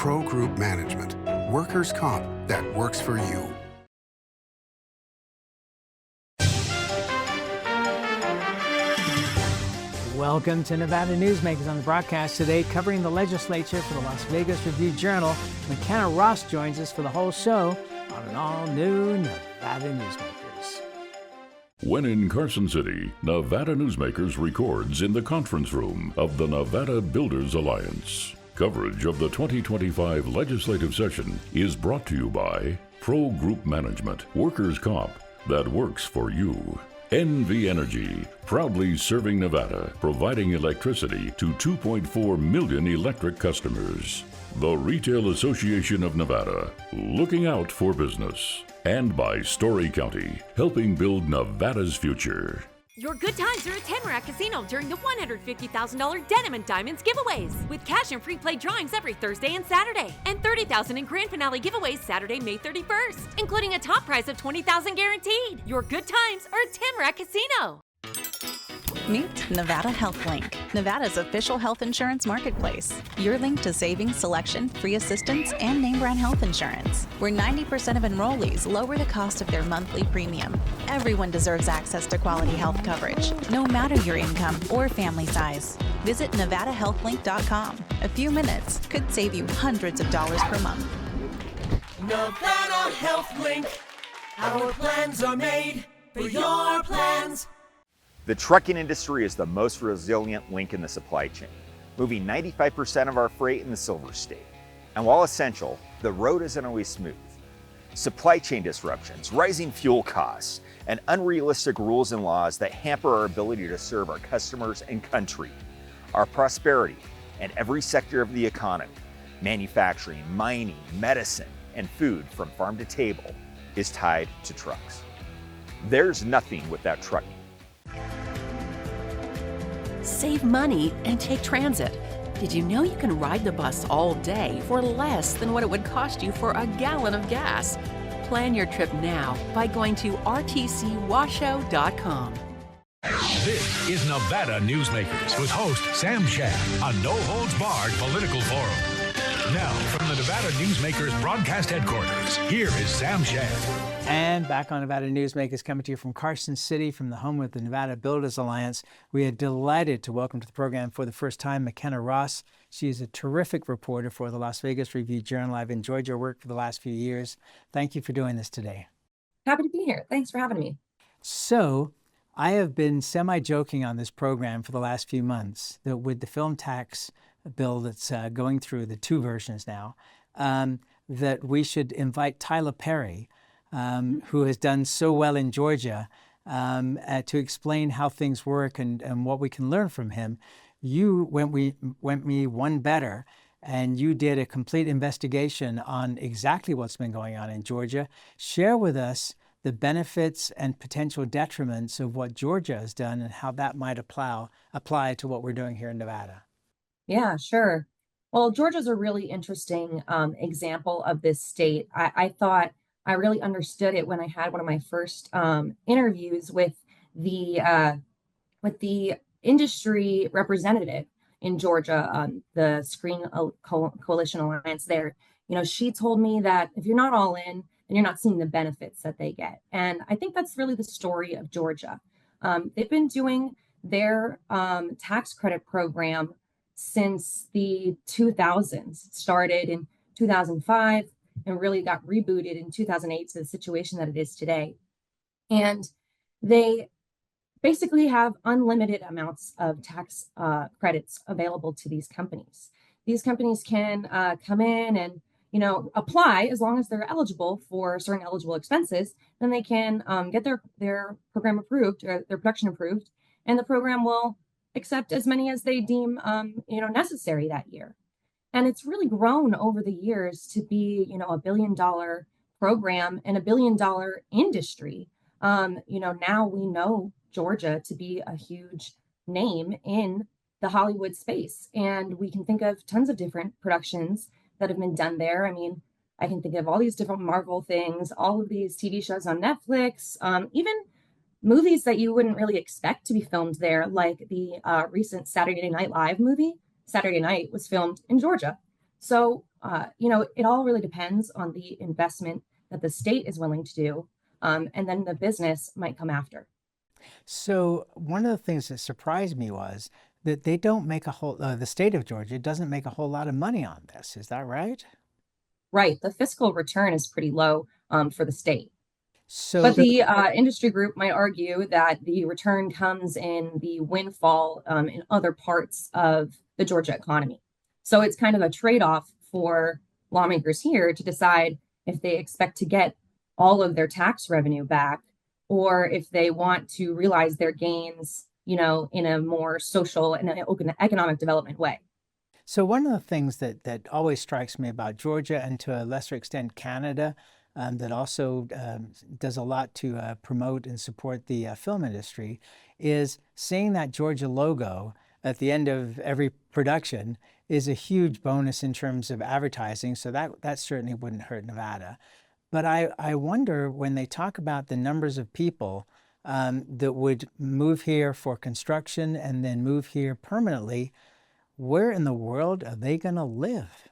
Pro Group Management. Workers' comp that works for you. Welcome to Nevada Newsmakers. On the broadcast today, covering the legislature for the Las Vegas Review-Journal. McKenna Ross joins us for the whole show on an all-new Nevada Newsmakers. When in Carson City, Nevada Newsmakers records in the conference room of the Nevada Builders Alliance. Coverage of the 2025 legislative session is brought to you by Pro Group Management, workers' comp that works for you. NV Energy, proudly serving Nevada, providing electricity to 2.4 million electric customers. The Retail Association of Nevada, looking out for business. And by Story County, helping build Nevada's future. Your good times are at Tamarack Casino during the $150,000 Denim and Diamonds giveaways with cash and free play drawings every Thursday and Saturday, and $30,000 in grand finale giveaways Saturday, May 31st, including a top prize of $20,000 guaranteed. Your good times are at Tamarack Casino. Meet Nevada Health Link, Nevada's official health insurance marketplace. Your link to savings, selection, free assistance, and name brand health insurance, where 90% of enrollees lower the cost of their monthly premium. Everyone deserves access to quality health coverage, no matter your income or family size. Visit NevadaHealthLink.com. A few minutes could save you hundreds of dollars per month. Nevada Health Link. Our plans are made for your plans. The trucking industry is the most resilient link in the supply chain, moving 95% of our freight in the Silver State. And while essential, the road isn't always smooth. Supply chain disruptions, rising fuel costs, and unrealistic rules and laws that hamper our ability to serve our customers and country. Our prosperity and every sector of the economy, manufacturing, mining, medicine, and food from farm to table, is tied to trucks. There's nothing without trucking. Save money and take transit. Did you know you can ride the bus all day for less than what it would cost you for a gallon of gas? Plan your trip now by going to rtcwashoe.com. This is Nevada Newsmakers with host Sam Shad, a no-holds-barred political forum. Now, from the Nevada Newsmakers broadcast headquarters, here is Sam Shad. And back on Nevada Newsmakers, coming to you from Carson City, from the home of the Nevada Builders Alliance. We are delighted to welcome to the program for the first time McKenna Ross. She is a terrific reporter for the Las Vegas Review-Journal. I've enjoyed your work for the last few years. Thank you for doing this today. Happy to be here. Thanks for having me. So, I have been semi-joking on this program for the last few months that with the film tax bill that's going through, the two versions now, that we should invite Tyler Perry, who has done so well in Georgia, to explain how things work and what we can learn from him. You went me one better, and you did a complete investigation on exactly what's been going on in Georgia. Share with us the benefits and potential detriments of what Georgia has done and how that might apply to what we're doing here in Nevada. Yeah, sure. Well, Georgia's a really interesting example of this state. I thought I really understood it when I had one of my first interviews with the industry representative in Georgia, the Screen Coalition Alliance there. You know, she told me that if you're not all in, then you're not seeing the benefits that they get. And I think that's really the story of Georgia. They've been doing their tax credit program since the 2000s. It started in 2005 and really got rebooted in 2008 to the situation that it is today. And they basically have unlimited amounts of tax credits available to these companies. These companies can come in and, you know, apply as long as they're eligible for certain eligible expenses. Then they can get their program approved, or their production approved, and the program will accept as many as they deem necessary that year. And it's really grown over the years to be, you know, $1 billion program and $1 billion industry. Now we know Georgia to be a huge name in the Hollywood space. And we can think of tons of different productions that have been done there. I mean, I can think of all these different Marvel things, all of these TV shows on Netflix, even movies that you wouldn't really expect to be filmed there, like the recent Saturday Night Live movie. Saturday Night was filmed in Georgia. So it all really depends on the investment that the state is willing to do. And then the business might come after. So one of the things that surprised me was that they don't make the state of Georgia doesn't make a whole lot of money on this. Is that right? Right. The fiscal return is pretty low for the state. So, but the industry group might argue that the return comes in the windfall in other parts of the Georgia economy. So it's kind of a trade-off for lawmakers here to decide if they expect to get all of their tax revenue back, or if they want to realize their gains, in a more social and economic development way. So one of the things that always strikes me about Georgia, and to a lesser extent Canada, that also does a lot to promote and support the film industry, is seeing that Georgia logo at the end of every production is a huge bonus in terms of advertising. So that certainly wouldn't hurt Nevada. But I wonder, when they talk about the numbers of people that would move here for construction and then move here permanently, where in the world are they going to live?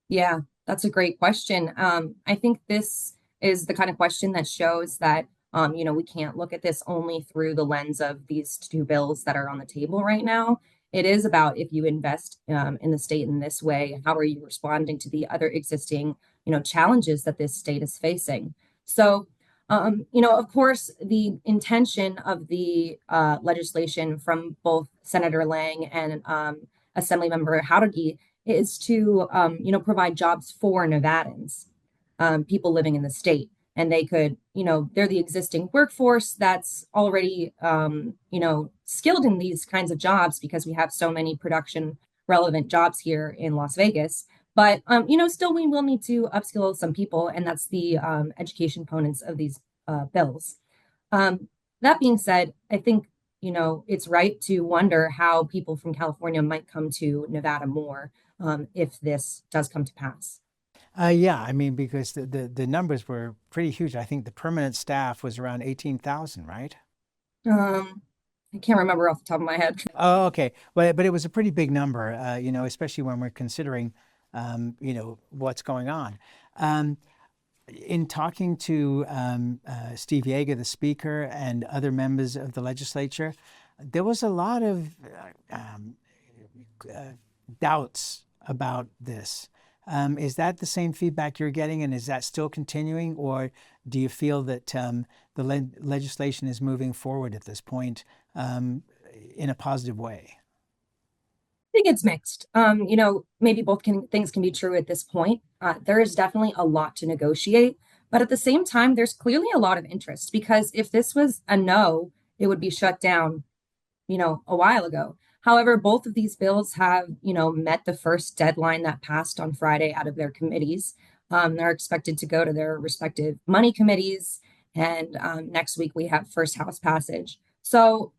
Yeah, that's a great question. I think this is the kind of question that shows that, we can't look at this only through the lens of these two bills that are on the table right now. It is about, if you invest in the state in this way, how are you responding to the other existing, challenges that this state is facing? So, of course, the intention of the legislation from both Senator Lang and Assemblymember Howdy is to, provide jobs for Nevadans, people living in the state. And they could, they're the existing workforce that's already, skilled in these kinds of jobs, because we have so many production relevant jobs here in Las Vegas. But, still we will need to upskill some people, and that's the education components of these bills. That being said, I think, it's right to wonder how people from California might come to Nevada more if this does come to pass. Yeah, I mean, because the numbers were pretty huge. I think the permanent staff was around 18,000, right? I can't remember off the top of my head. Oh, okay. But it was a pretty big number, especially when we're considering, what's going on. In talking to Steve Yeager, the speaker, and other members of the legislature, there was a lot of doubts about this. Is that the same feedback you're getting, and is that still continuing, or do you feel that the legislation is moving forward at this point in a positive way? I think it's mixed. Maybe both things can be true at this point. There is definitely a lot to negotiate, but at the same time, there's clearly a lot of interest, because if this was a no, it would be shut down, a while ago. However, both of these bills have, met the first deadline that passed on Friday out of their committees. They're expected to go to their respective money committees, and next week we have first House passage. So,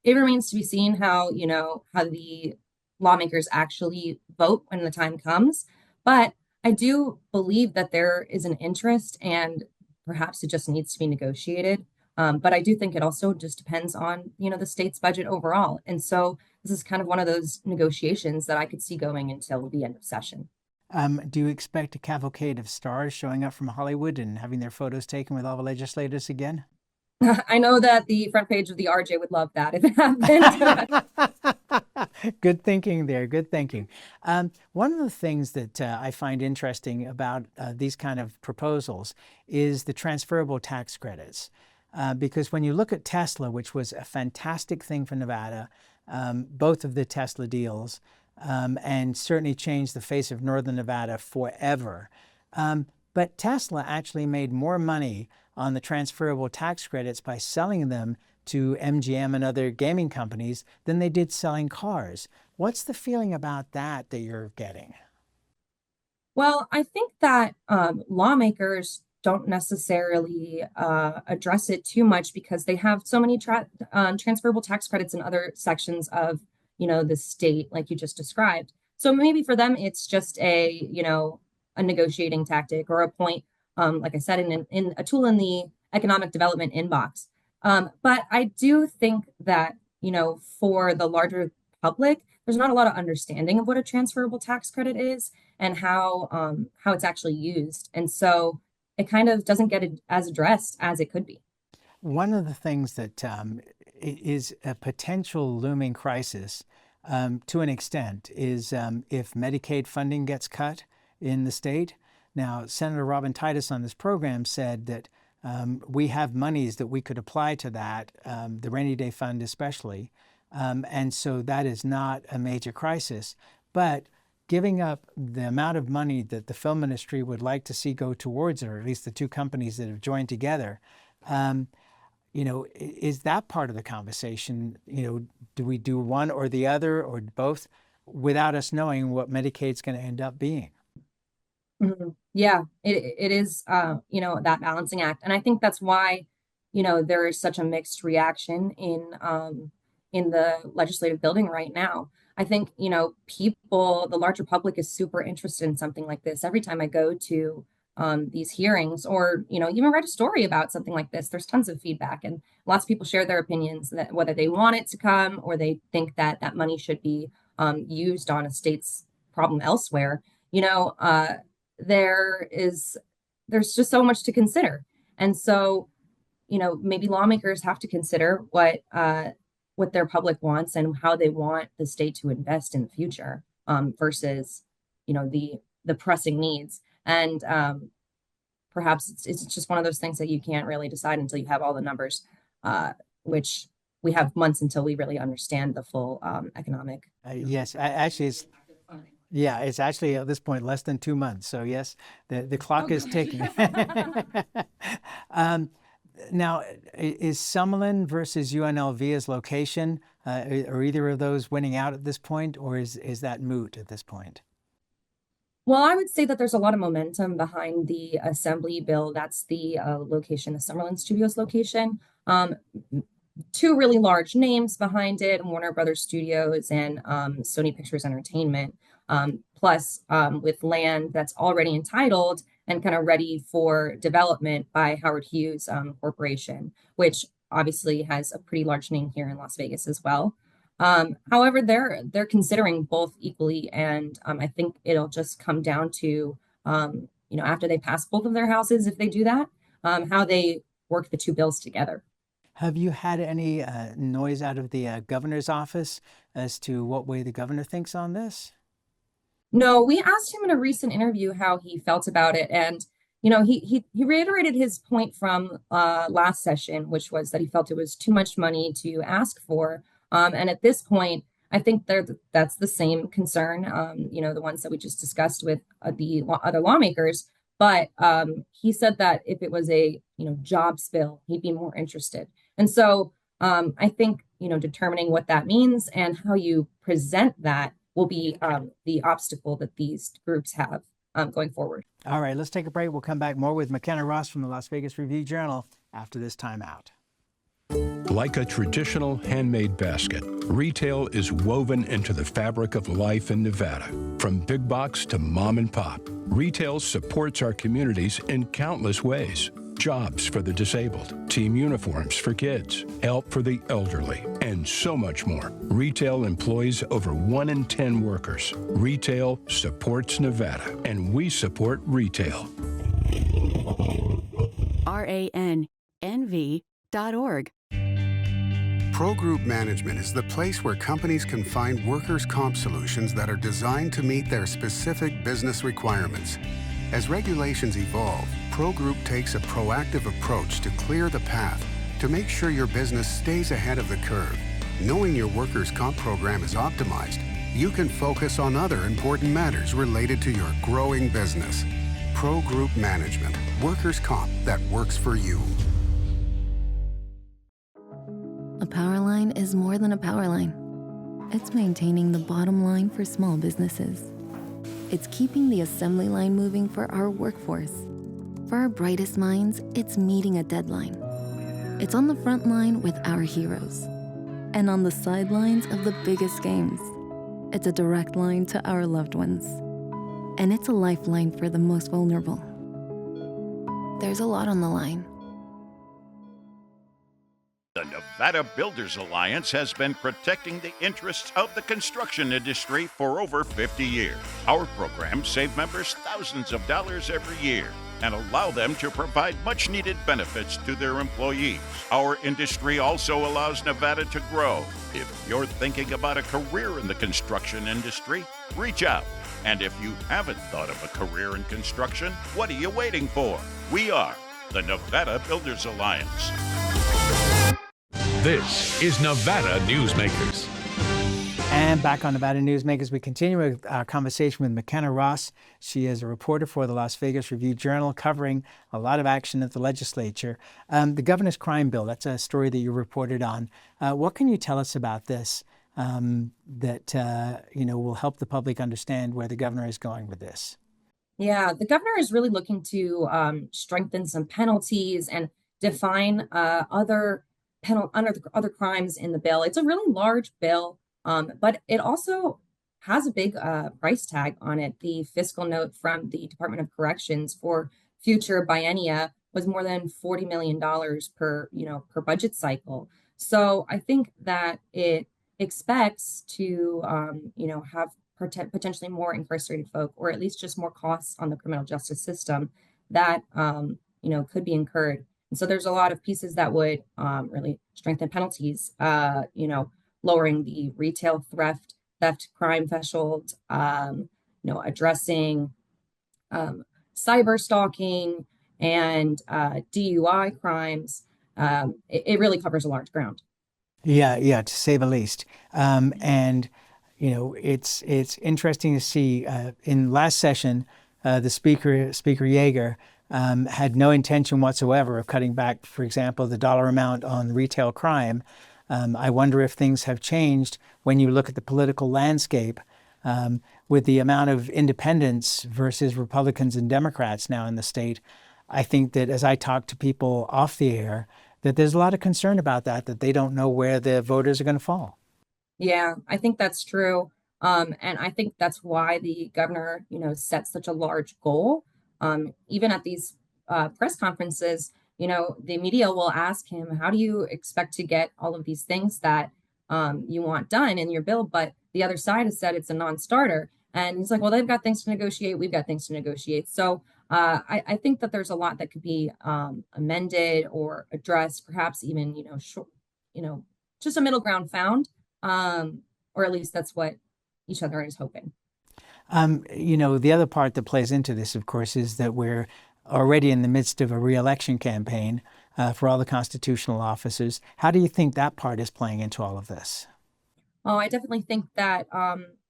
it remains to be seen how the lawmakers actually vote when the time comes. But I do believe that there is an interest, and perhaps it just needs to be negotiated. But I do think it also just depends on, the state's budget overall. And so this is kind of one of those negotiations that I could see going until the end of session. Do you expect a cavalcade of stars showing up from Hollywood and having their photos taken with all the legislators again? I know that the front page of the RJ would love that if it happened. Good thinking there. Good thinking. One of the things that I find interesting about these kind of proposals is the transferable tax credits. Because when you look at Tesla, which was a fantastic thing for Nevada, both of the Tesla deals, and certainly changed the face of Northern Nevada forever. But Tesla actually made more money on the transferable tax credits by selling them to MGM and other gaming companies than they did selling cars. What's the feeling about that you're getting? Well, I think that lawmakers don't necessarily address it too much, because they have so many transferable tax credits in other sections of, the state, like you just described. So maybe for them, it's just a negotiating tactic, or a point, like I said, in a tool in the economic development inbox. But I do think that, for the larger public, there's not a lot of understanding of what a transferable tax credit is. and how it's actually used. And so it kind of doesn't get as addressed as it could be. One of the things that is a potential looming crisis to an extent is if Medicaid funding gets cut in the state. Now, Senator Robin Titus on this program said that we have monies that we could apply to that, the rainy day fund especially, and so that is not a major crisis. But giving up the amount of money that the film industry would like to see go towards it, or at least the two companies that have joined together, is that part of the conversation? Do we do one or the other or both without us knowing what Medicaid's going to end up being? Mm-hmm. Yeah, it is, that balancing act. And I think that's why, there is such a mixed reaction in the legislative building right now. I think, people, the larger public is super interested in something like this. Every time I go to these hearings or, even read a story about something like this, there's tons of feedback and lots of people share their opinions that whether they want it to come or they think that that money should be used on a state's problem elsewhere. There's just so much to consider. And so, maybe lawmakers have to consider what their public wants and how they want the state to invest in the future versus, the pressing needs. And perhaps it's just one of those things that you can't really decide until you have all the numbers, which we have months until we really understand the full economic. Yes, actually, it's actually at this point less than 2 months. So yes, the clock is ticking. Now, is Summerlin versus UNLV's location, are either of those winning out at this point, or is that moot at this point? Well, I would say that there's a lot of momentum behind the Assembly bill. That's the location, the Summerlin Studios location. Two really large names behind it, Warner Brothers Studios and Sony Pictures Entertainment, plus with land that's already entitled and kind of ready for development by Howard Hughes Corporation, which obviously has a pretty large name here in Las Vegas as well. However, they're considering both equally, and I think it'll just come down to, after they pass both of their houses, if they do that, how they work the two bills together. Have you had any noise out of the governor's office as to what way the governor thinks on this? No, we asked him in a recent interview how he felt about it, and he reiterated his point from last session, which was that he felt it was too much money to ask for. And at this point, I think that's the same concern, the ones that we just discussed with the other lawmakers. But he said that if it was a jobs bill, he'd be more interested. And so I think determining what that means and how you present that will be the obstacle that these groups have going forward. All right, let's take a break. We'll come back more with McKenna Ross from the Las Vegas Review-Journal after this timeout. Like a traditional handmade basket, retail is woven into the fabric of life in Nevada. From big box to mom and pop, retail supports our communities in countless ways. Jobs for the disabled, team uniforms for kids, help for the elderly, and so much more. Retail employs over 1 in 10 workers. Retail supports Nevada, and we support retail. RANNV.org. Pro Group Management is the place where companies can find workers' comp solutions that are designed to meet their specific business requirements. As regulations evolve, Pro Group takes a proactive approach to clear the path to make sure your business stays ahead of the curve. Knowing your workers' comp program is optimized, you can focus on other important matters related to your growing business. Pro Group Management, workers' comp that works for you. A power line is more than a power line. It's maintaining the bottom line for small businesses. It's keeping the assembly line moving for our workforce. For our brightest minds, it's meeting a deadline. It's on the front line with our heroes. And on the sidelines of the biggest games. It's a direct line to our loved ones. And it's a lifeline for the most vulnerable. There's a lot on the line. The Nevada Builders Alliance has been protecting the interests of the construction industry for over 50 years. Our programs save members thousands of dollars every year and allow them to provide much-needed benefits to their employees. Our industry also allows Nevada to grow. If you're thinking about a career in the construction industry, reach out. And if you haven't thought of a career in construction, what are you waiting for? We are the Nevada Builders Alliance. This is Nevada Newsmakers. And back on Nevada Newsmakers, we continue with our conversation with McKenna Ross. She is a reporter for the Las Vegas Review-Journal, covering a lot of action at the legislature. The governor's crime bill, that's a story that you reported on. What can you tell us about this that will help the public understand where the governor is going with this? Yeah, the governor is really looking to strengthen some penalties and define other crimes in the bill. It's a really large bill, but it also has a big price tag on it. The fiscal note from the Department of Corrections for future biennia was more than $40 million per budget cycle. So I think that it expects to have potentially more incarcerated folk, or at least just more costs on the criminal justice system that could be incurred. And so there's a lot of pieces that would really strengthen penalties, lowering the retail theft crime threshold, addressing cyber stalking and DUI crimes. It really covers a large ground. Yeah, to say the least. It's interesting to see in last session, the Speaker Yeager, had no intention whatsoever of cutting back, for example, the dollar amount on retail crime. I wonder if things have changed when you look at the political landscape with the amount of independents versus Republicans and Democrats now in the state. I think that as I talk to people off the air, that there's a lot of concern about that they don't know where the voters are going to fall. Yeah, I think that's true. And I think that's why the governor, set such a large goal. Even at these press conferences, the media will ask him, how do you expect to get all of these things that you want done in your bill? But the other side has said it's a non-starter. And he's like, well, they've got things to negotiate. We've got things to negotiate. So I think that there's a lot that could be amended or addressed, perhaps even, just a middle ground found. Or at least that's what each other is hoping. The other part that plays into this, of course, is that we're already in the midst of a re-election campaign for all the constitutional officers. How do you think that part is playing into all of this? Oh, I definitely think that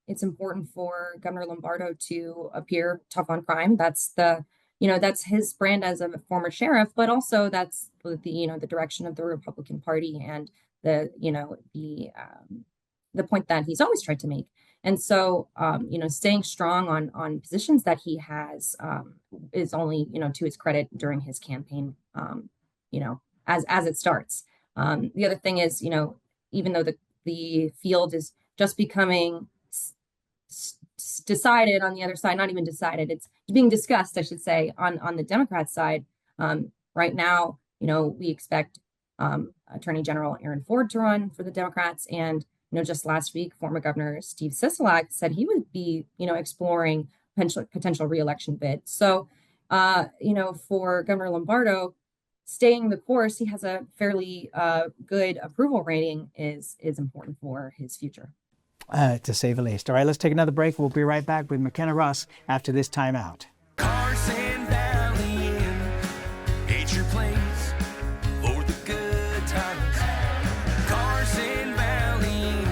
it's important for Governor Lombardo to appear tough on crime. That's that's his brand as a former sheriff, but also that's the direction of the Republican Party and the point that he's always tried to make. And so, staying strong on positions that he has is only, to his credit during his campaign, as it starts. The other thing is, even though the field is just becoming decided on the other side, not even decided, it's being discussed, I should say, on the Democrat side. Right now, we expect Attorney General Aaron Ford to run for the Democrats. And, just last week, former Governor Steve Sisolak said he would be, exploring potential reelection bid. So, for Governor Lombardo, staying the course, he has a fairly good approval rating is important for his future. To say the least. All right, let's take another break. We'll be right back with McKenna Ross after this timeout. Carson Valley Inn, it's your place for the good times. Carson Valley Inn.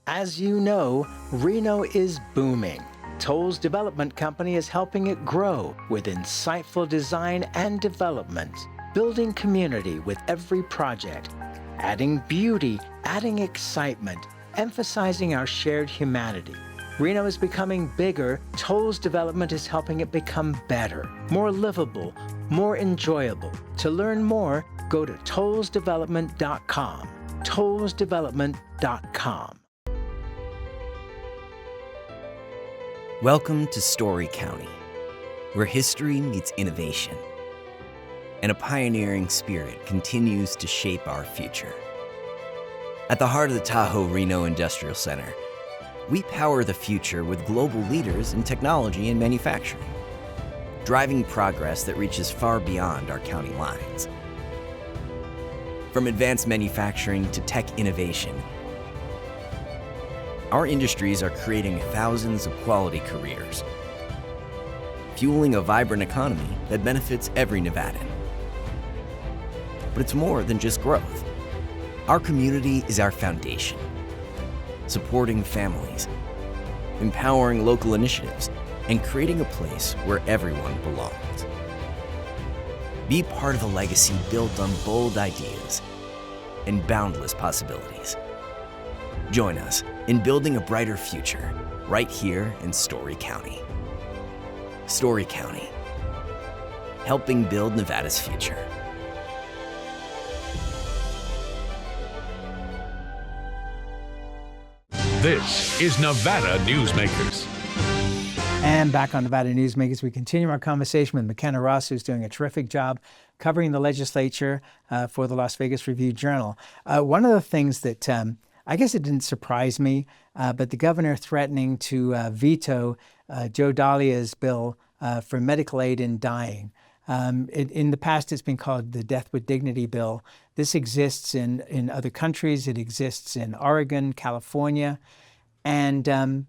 As you know, Reno is booming. Toll's development company is helping it grow with insightful design and development, building community with every project, adding beauty, adding excitement, emphasizing our shared humanity. Reno is becoming bigger. Toll's development is helping it become better, more livable, more enjoyable. To learn more, go to tollsdevelopment.com. tollsdevelopment.com. Welcome to Story County. where history meets innovation, and a pioneering spirit continues to shape our future. At the heart of the Tahoe Reno Industrial Center, we power the future with global leaders in technology and manufacturing, driving progress that reaches far beyond our county lines. From advanced manufacturing to tech innovation, our industries are creating thousands of quality careers, fueling a vibrant economy that benefits every Nevadan. But it's more than just growth. Our community is our foundation, supporting families, empowering local initiatives, and creating a place where everyone belongs. Be part of a legacy built on bold ideas and boundless possibilities. Join us in building a brighter future right here in Story County. Story County, helping build Nevada's future. This is Nevada Newsmakers. And back on Nevada Newsmakers, we continue our conversation with McKenna Ross, who's doing a terrific job covering the legislature for the Las Vegas Review-Journal. One of the things that I guess it didn't surprise me, but the governor threatening to veto Joe Dahlia's bill for medical aid in dying. In the past, it's been called the Death with Dignity bill. This exists in other countries. It exists in Oregon, California. And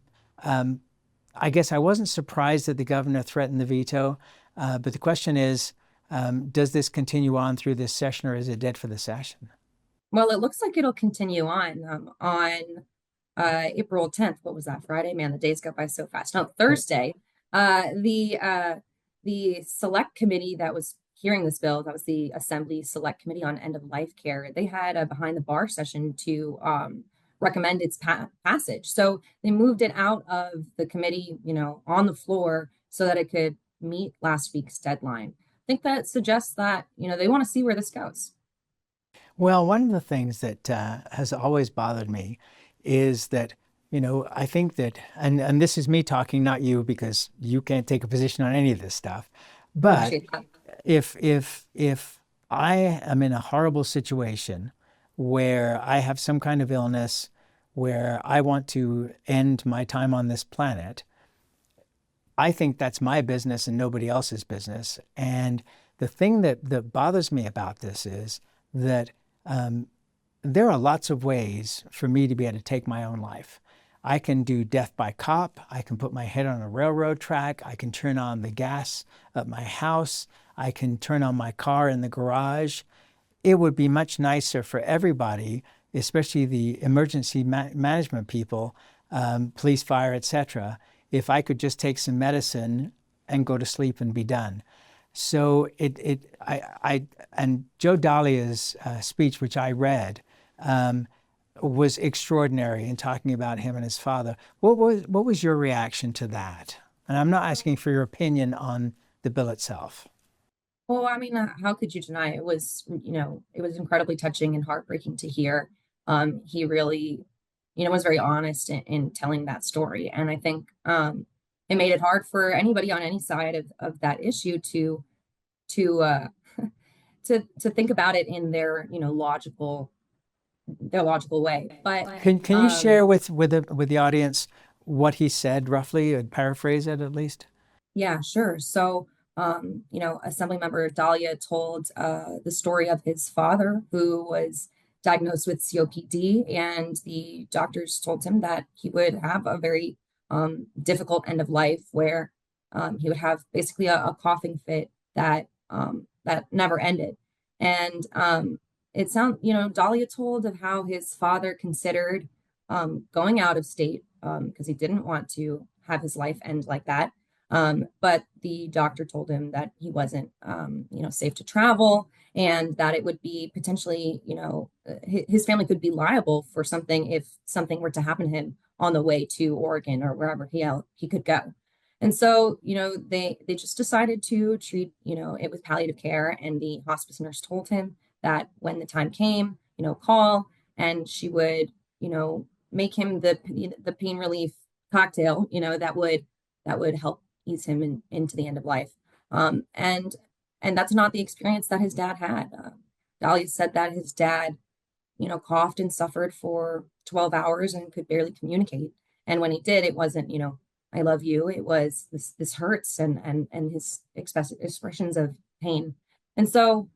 I guess I wasn't surprised that the governor threatened the veto. But the question is, does this continue on through this session, or is it dead for the session? Well, it looks like it'll continue on April 10th. What was that, Friday? Man, the days go by so fast. No, Thursday. The select committee that was hearing this bill, that was the Assembly Select Committee on End of Life Care, they had a behind the bar session to recommend its passage. So they moved it out of the committee, on the floor so that it could meet last week's deadline. I think that suggests that, they want to see where this goes. Well, one of the things that has always bothered me is that, I think that, and this is me talking, not you, because you can't take a position on any of this stuff. But if I am in a horrible situation where I have some kind of illness, where I want to end my time on this planet, I think that's my business and nobody else's business. And the thing that bothers me about this is that there are lots of ways for me to be able to take my own life. I can do death by cop. I can put my head on a railroad track. I can turn on the gas at my house. I can turn on my car in the garage. It would be much nicer for everybody, especially the emergency management people, police, fire, etc., if I could just take some medicine and go to sleep and be done. So and Joe Dahlia's speech, which I read, was extraordinary in talking about him and his father. What was your reaction to that? And I'm not asking for your opinion on the bill itself. Well, I mean, how could you deny it? It was, it was incredibly touching and heartbreaking to hear. He really, was very honest in telling that story. And I think it made it hard for anybody on any side of that issue to think about it in their, logical way. But can you share with the audience what he said roughly, and paraphrase it at least? Yeah, sure. So, Assemblymember Dahlia told the story of his father, who was diagnosed with COPD, and the doctors told him that he would have a very difficult end of life, where he would have basically a coughing fit that never ended. And Dahlia told of how his father considered going out of state because he didn't want to have his life end like that. But the doctor told him that he wasn't, safe to travel, and that it would be potentially, his family could be liable for something if something were to happen to him on the way to Oregon or wherever he could go. And so, they just decided to treat, it with palliative care. And the hospice nurse told him that when the time came, call, and she would, make him the pain relief cocktail, that would help, ease him into the end of life. And that's not the experience that his dad had. Dahlia said that his dad, coughed and suffered for 12 hours and could barely communicate. And when he did, it wasn't, I love you. It was this hurts and his expressions of pain. And so,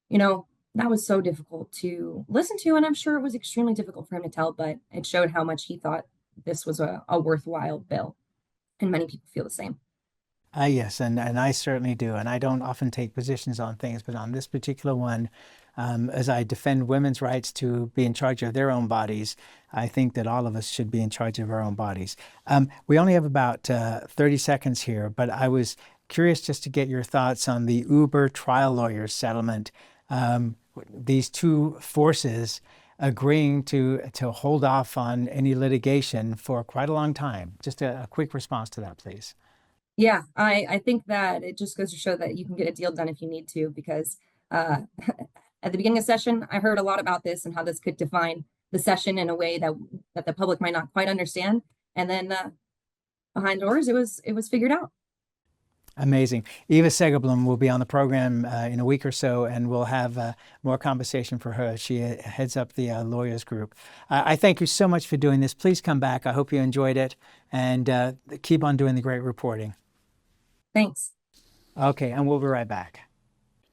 that was so difficult to listen to. And I'm sure it was extremely difficult for him to tell, but it showed how much he thought this was a worthwhile bill. And many people feel the same. Yes, and I certainly do. And I don't often take positions on things, but on this particular one, as I defend women's rights to be in charge of their own bodies, I think that all of us should be in charge of our own bodies. We only have about 30 seconds here, but I was curious just to get your thoughts on the Uber trial lawyers settlement. These two forces agreeing to hold off on any litigation for quite a long time. Just a quick response to that, please. Yeah, I think that it just goes to show that you can get a deal done if you need to, because at the beginning of session, I heard a lot about this and how this could define the session in a way that the public might not quite understand. And then behind doors, it was figured out. Amazing. Eva Segerblom will be on the program in a week or so, and we'll have more conversation for her. She heads up the lawyers group. I thank you so much for doing this. Please come back. I hope you enjoyed it, and keep on doing the great reporting. Thanks. Okay, and we'll be right back.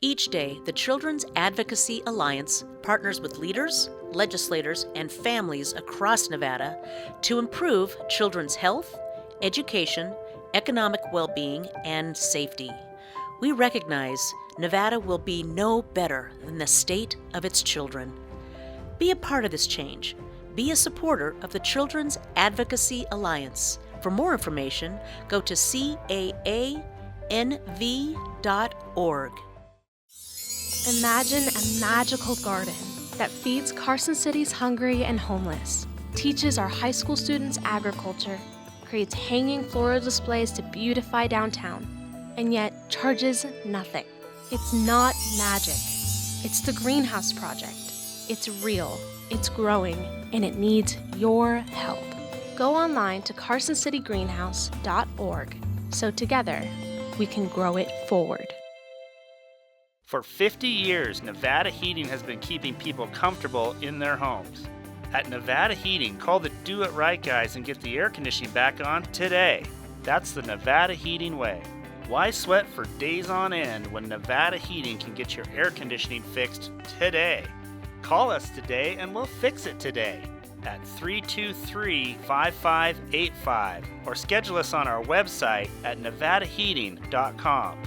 Each day, the Children's Advocacy Alliance partners with leaders, legislators, and families across Nevada to improve children's health, education, economic well-being, and safety. We recognize Nevada will be no better than the state of its children. Be a part of this change. Be a supporter of the Children's Advocacy Alliance. For more information, go to caanv.org. Imagine a magical garden that feeds Carson City's hungry and homeless, teaches our high school students agriculture, creates hanging floral displays to beautify downtown, and yet charges nothing. It's not magic. It's the Greenhouse Project. It's real, it's growing, and it needs your help. Go online to carsоncitygreenhouse.org so together we can grow it forward. For 50 years, Nevada Heating has been keeping people comfortable in their homes. At Nevada Heating, call the Do It Right guys and get the air conditioning back on today. That's the Nevada Heating way. Why sweat for days on end when Nevada Heating can get your air conditioning fixed today? Call us today and we'll fix it today at 323-5585 or schedule us on our website at nevadaheating.com.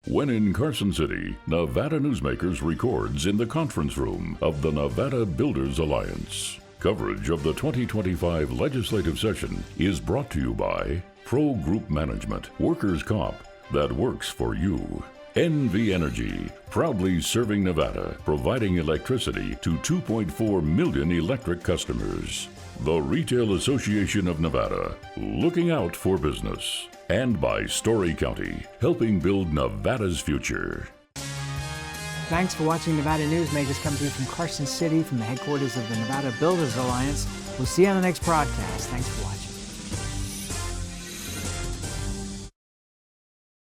When in Carson City, Nevada Newsmakers records in the conference room of the Nevada Builders Alliance. Coverage of the 2025 legislative session is brought to you by Pro Group Management, workers' comp that works for you. NV Energy, proudly serving Nevada, providing electricity to 2.4 million electric customers. The Retail Association of Nevada, looking out for business. And by Story County, helping build Nevada's future. Thanks for watching Nevada Newsmakers come to you from Carson City, from the headquarters of the Nevada Builders Alliance. We'll see you on the next broadcast. Thanks for watching.